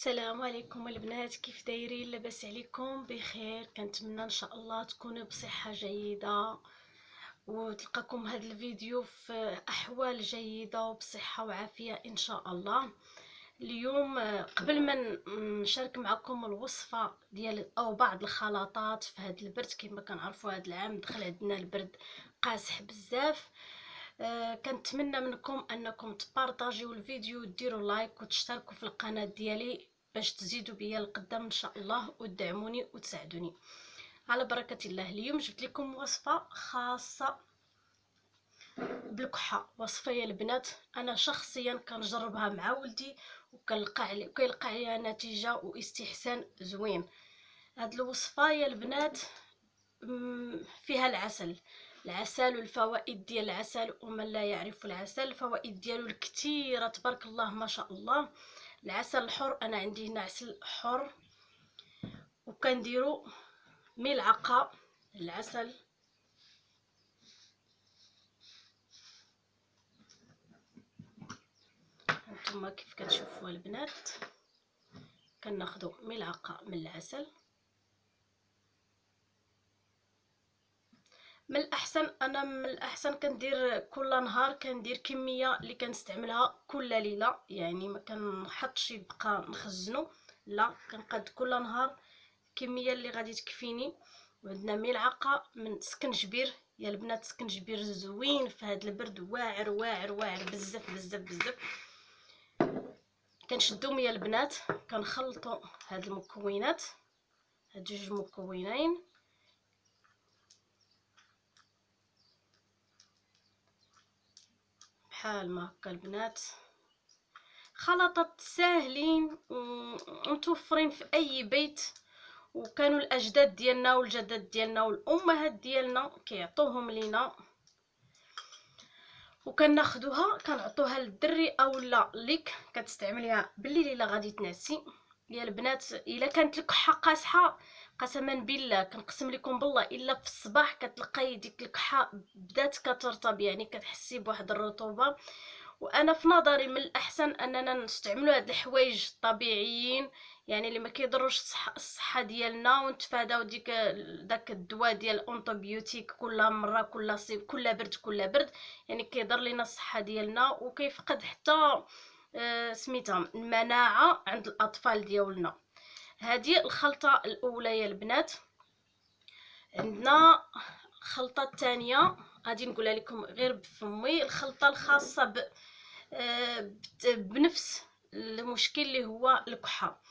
السلام عليكم البنات، كيف دايرين؟ لاباس عليكم؟ بخير. كنتمنى ان شاء الله تكونوا بصحه جيده وتلقاكم هذا الفيديو في احوال جيده وبصحه وعافيه ان شاء الله. اليوم قبل ما نشارك معكم الوصفه ديال او بعض الخلطات في هذا البرد، كما كنعرفوا هذا العام دخل عندنا البرد قاسح بزاف. كنتمنى منكم انكم تبارطاجيو الفيديو وديروا لايك وتشتركوا في القناه ديالي باش تزيدوا بيا لقدام ان شاء الله وتدعموني وتساعدوني على بركه الله. اليوم جبت لكم وصفه خاصه بالكحه، وصفه يا البنات انا شخصيا كنجربها مع ولدي وكيلقى عليها نتيجه واستحسان زوين. هاد الوصفه يا البنات فيها العسل والفوائد ديال العسل، ومن لا يعرف العسل الفوائد ديالو الكثيره تبارك الله ما شاء الله. العسل الحر، انا عندي هنا عسل حر، وكنديروا ملعقه العسل هانتوما كيف كتشوفوا البنات. كناخذوا ملعقه من العسل. من الاحسن كندير كل نهار، كندير كميه اللي كنستعملها كل ليله، يعني ما كنحطش يبقى نخزنه، لا كنقاد كل نهار الكميه اللي غادي تكفيني. وعندنا ملعقه من سكنجبير يا البنات، سكنجبير زوين في هذا البرد، واعر واعر واعر بزاف بزاف بزاف. كنشدهم يا البنات، كنخلطوا هاد المكونات، هاد جوج مكونين بحال ما هكا البنات. خلطات ساهلين ومتوفرين في اي بيت، وكانوا الاجداد ديالنا والجدات ديالنا والامهات ديالنا كيعطوهم لينا، وكناخذوها كنعطوها للدري اولا ليك كتستعمليها بالليل الا غادي تنعسي يا البنات. الا كانت الكحه قاصحه قسما بالله كنقسم لكم بالله الا في الصباح كتلقاي ديك الكحه بدات كترطب، يعني كتحسي بواحد الرطوبه. وانا في نظري من الاحسن اننا نستعملوا هاد الحوايج الطبيعيين، يعني اللي ما كيضروش الصحه ديالنا، ونتفاداو داك الدواء ديال الانتيبيوتيك كل مره كل صيف كل برد، يعني كيضر لينا الصحه ديالنا وكيفقد حتى سميتها المناعه عند الاطفال ديالنا. هذه الخلطه الاولى يا البنات. عندنا خلطه الثانيه غادي نقولها لكم غير بفمي، الخلطه الخاصه بنفس المشكل اللي هو الكحه.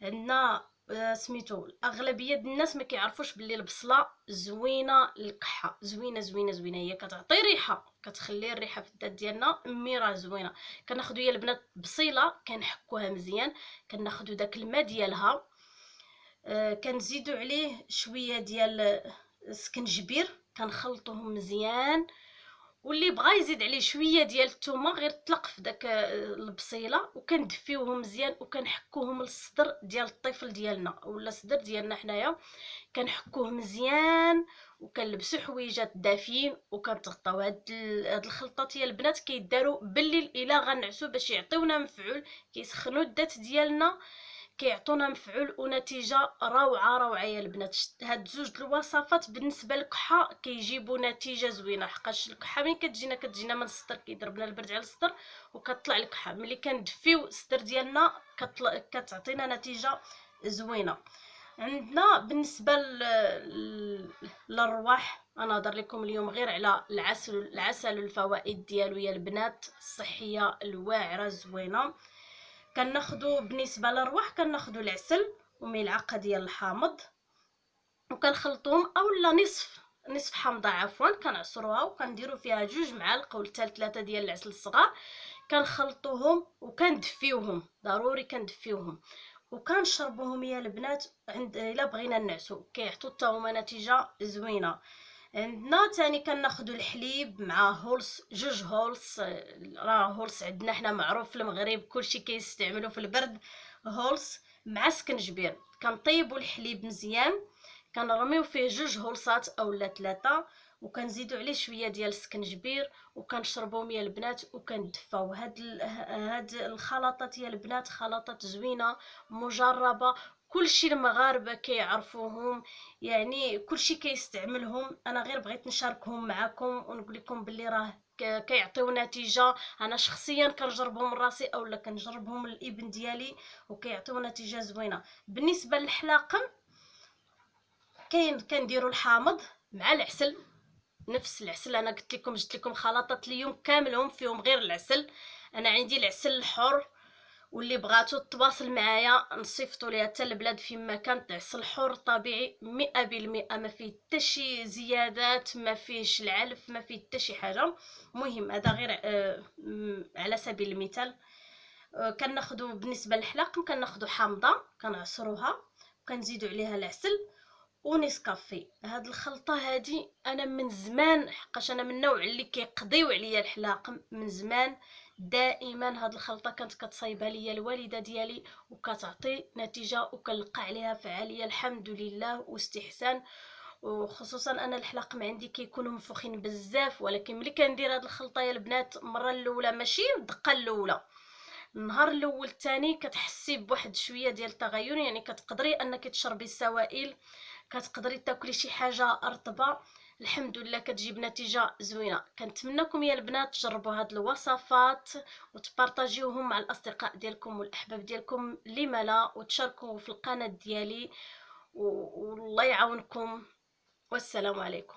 عندنا سميتو اغلبيه الناس ما كيعرفوش باللي البصله زوينه للكحه، زوينه زوينه زوينه، هي كتعطي ريحه، كتخلي الريحه في الذات ديالنا ميره زوينه. كناخذوا يا البنات بصيله كنحكوها مزيان، كناخذوا داك الماء ديالها، كنزيدوا عليه شويه ديال سكنجبير كنخلطوهم مزيان، واللي بغى يزيد عليه شويه ديال الثومه غير طلق في داك البصيله، وكندفيوهم مزيان وكنحكوهم للصدر ديال الطفل ديالنا ولا الصدر ديالنا حنايا، كنحكوه مزيان وكنلبسوا حويجات دافين وكنتغطاو. هاد الخلطات يا البنات كيداروا بالليل الا غنعسوا باش يعطيونا مفعول، كيسخنوا الذات ديالنا، كيعطونا مفعول ونتيجه روعه روعه يا البنات. هاد زوج الوصفات بالنسبه للكحه كيجيبوا نتيجه زوينه، حقاش الكحه ملي كتجينا من الصدر كيضربنا البرد على الصدر وكتطلع الكحه، ملي كندفيو الصدر ديالنا كتعطينا نتيجه زوينه. عندنا بالنسبه للرواح، انا هضر لكم اليوم غير على العسل والفوائد ديالو يا البنات الصحيه الواعره الزوينه. كناخذوا بالنسبه للرواح كناخذوا العسل وملعقه ديال الحامض وكنخلطوهم، اولا نصف حامضه عفوا، كنعصروها وكنديروا فيها 2 معالق ولا 3 ديال العسل الصغار، كنخلطوهم وكندفيوهم، ضروري كندفيوهم وكنشربوهم يا البنات. الا بغينا نعسو كيعطيو حتى هما نتيجه زوينه. عندنا ثاني كناخذوا الحليب مع هولس، 2 هولس، راه هولس عندنا حنا معروف في المغرب كلشي كيستعملوا في البرد، هولس مع سكنجبير. كنطيبوا الحليب مزيان، كنرميو فيه 2 هولسات اولا 3، وكنزيدوا عليه شويه ديال السكنجبير وكنشربوا يا البنات وكندفاو. هاد الخلطات يا البنات خلطات زوينه مجربه، كلشي المغاربه كيعرفوهم، يعني كلشي كيستعملهم. انا غير بغيت نشاركهم معكم ونقول لكم باللي راه كيعطيو نتيجه. انا شخصيا كنجربهم راسي اولا كنجربهم الابن ديالي وكيعطيو نتيجه زوينه. بالنسبه للحلاقم كنديروا الحامض مع العسل، نفس العسل. انا قلت لكم جبت لكم خلطات اليوم كاملهم فيهم غير العسل. انا عندي العسل الحر، واللي بغاتو تواصل معايا نصيفطوا ليها حتى البلاد فيما كانت. عسل حر طبيعي 100%، ما فيه حتى شي زيادات، ما فيهش العلف، ما فيه حتى شي حاجه. مهم هذا غير على سبيل المثال. كناخذوا بالنسبه للحلاقم كناخذوا حامضه كنعصروها وكنزيدوا عليها العسل ونسكافي. هاد الخلطه هادي انا من زمان، حقاش انا من النوع اللي كيقضيو عليا الحلاقم من زمان، دائما هاد الخلطه كانت كتصايبها ليا الوالده ديالي وكتعطي نتيجه وكنلقى عليها فعاليه الحمد لله واستحسان. وخصوصا انا الحلاقم عندي كيكونوا منفوخين بزاف، ولكن ملي كندير هاد الخلطه يا البنات المره الاولى ماشي الدقه الاولى، النهار الاول الثاني كتحسي بواحد شويه ديال التغير، يعني كتقدري انك تشربي السوائل، كتقدري تاكلي شي حاجه رطبه. الحمد لله كتجيب نتيجه زوينه. كنتمنىكم يا البنات تجربوا هاد الوصفات وتبارطاجيوهم مع الاصدقاء ديالكم والاحباب ديالكم لما لا، وتشاركوا في القناه ديالي والله يعاونكم. والسلام عليكم.